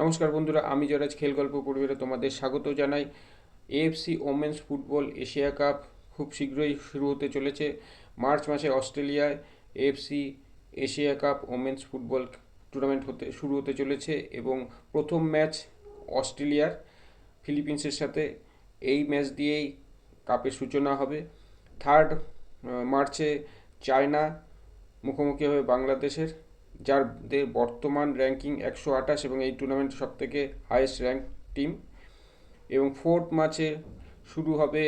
নমস্কার বন্ধুরা, আমি জয়রাজ খেল গল্প পরিবারে তোমাদের স্বাগত জানাই। AFC women's football Asia cup খুব শীঘ্রই শুরু হতে চলেছে। মার্চ মাসে অস্ট্রেলিয়ায় AFC Asia cup women's football tournament শুরু হতে চলেছে এবং প্রথম ম্যাচ অস্ট্রেলিয়ার ফিলিপিন্সের সাথে। এই ম্যাচ দিয়েই কাপের সূচনা হবে। থার্ড মার্চে চায়না মুখোমুখি হবে বাংলাদেশের, যাদের বর্তমান র্যাঙ্কিং 128 এবং এই টুর্নামেন্টের সবথেকে হাইয়েস্ট র্যাঙ্ক টিম। এবং ফোর্থ ম্যাচে শুরু হবে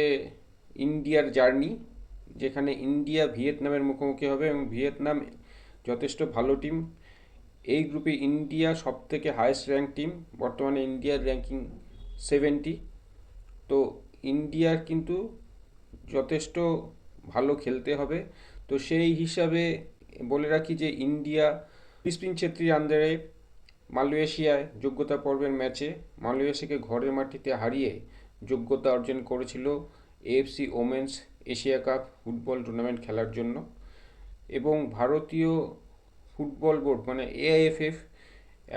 ইন্ডিয়ার জার্নি, যেখানে ইন্ডিয়া ভিয়েতনামের মুখোমুখি হবে এবং ভিয়েতনাম যথেষ্ট ভালো টিম। এই গ্রুপে ইন্ডিয়া সবথেকে হাইয়েস্ট র্যাঙ্ক টিম, বর্তমানে ইন্ডিয়ার র্যাঙ্কিং 70। তো ইন্ডিয়ার কিন্তু যথেষ্ট ভালো খেলতে হবে। তো সেই হিসাবে বলে রাখি যে ইন্ডিয়া ক্রিসপিন ছেত্রীর আন্ডারে মালয়েশিয়ায় যোগ্যতা পর্বের ম্যাচে মালয়েশিয়াকে ঘরের মাটিতে হারিয়ে যোগ্যতা অর্জন করেছিল AFC women's Asia cup football tournament খেলার জন্য। এবং ভারতীয় ফুটবল বোর্ড মানে এআইএফএফ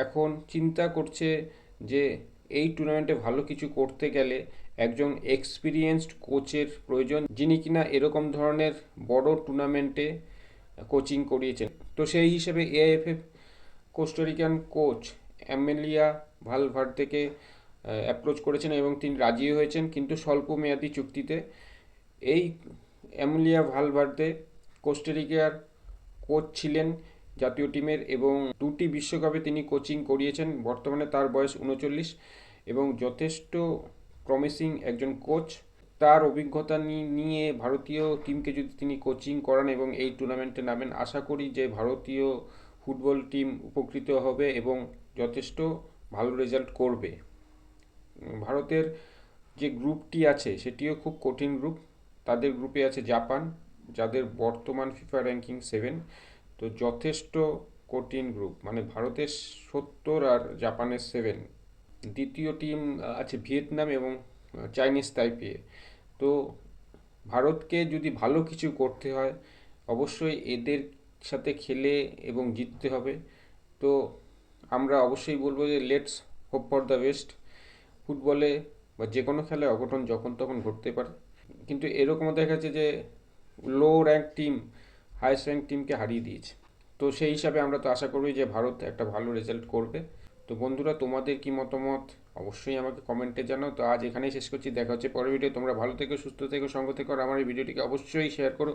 এখন চিন্তা করছে যে এই টুর্নামেন্টে ভালো কিছু করতে গেলে একজন এক্সপিরিয়েন্সড কোচের প্রয়োজন, যিনি কিনা এরকম ধরনের বড় টুর্নামেন্টে কোচিং করিয়েছেন। তো সেই হিসেবে এআইএফএফ কোস্টারিকান কোচ অ্যামেলিয়া ভালভার্দেকে অ্যাপ্রোচ করেছেন এবং তিনি রাজি হয়েছেন, কিন্তু স্বল্প মেয়াদী চুক্তিতে। এই অ্যামেলিয়া ভালভার্দে কোস্টারিকার কোচ ছিলেন জাতীয় টিমের এবং দুটি বিশ্বকাপে তিনি কোচিং করিয়েছেন। বর্তমানে তার বয়স 39 এবং যথেষ্ট প্রমিসিং একজন কোচ। তার অভিজ্ঞতা নিয়ে ভারতীয় টিমকে যদি তিনি কোচিং করান এবং এই টুর্নামেন্টে নামেন, আশা করি যে ভারতীয় ফুটবল টিম উপকৃত হবে এবং যথেষ্ট ভালো রেজাল্ট করবে। ভারতের যে গ্রুপটি আছে সেটিও খুব কঠিন গ্রুপ। তাদের গ্রুপে আছে জাপান, যাদের বর্তমান ফিফা র্যাঙ্কিং 7। তো যথেষ্ট কঠিন গ্রুপ, মানে ভারতের 70 আর জাপানের 7। দ্বিতীয় টিম আছে ভিয়েতনাম এবং চাইনিজ তাইপে। তো ভারতকে যদি ভালো কিছু করতে হয় অবশ্যই এদের সাথে খেলে এবং জিততে হবে। তো আমরা অবশ্যই বলবো যে let's hope for the best. ফুটবলে বা যে কোনো খেলায় অঘটন যখন তখন ঘটতে পারে, কিন্তু এরকমও দেখা যাচ্ছে যে লো র্যাঙ্ক টিম হাইয়েস্ট র্যাঙ্ক টিমকে হারিয়ে দিয়েছে। তো সেই হিসাবে আমরা তো আশা করবি যে ভারত একটা ভালো রেজাল্ট করবে। তো বন্ধুরা, তোমাদের কি মতামত অবশ্যই আমাকে কমেন্টে জানাও। তো আজ এখানেই শেষ করছি, দেখা হচ্ছে পরের ভিডিও। তোমরা ভালো থেকো, সুস্থ থেকো, সঙ্গ থেকো, আর আমার এই ভিডিওটিকে অবশ্যই শেয়ার করো,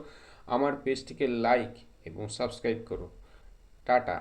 আমার পেজটিকে লাইক এবং সাবস্ক্রাইব করো। টাটা।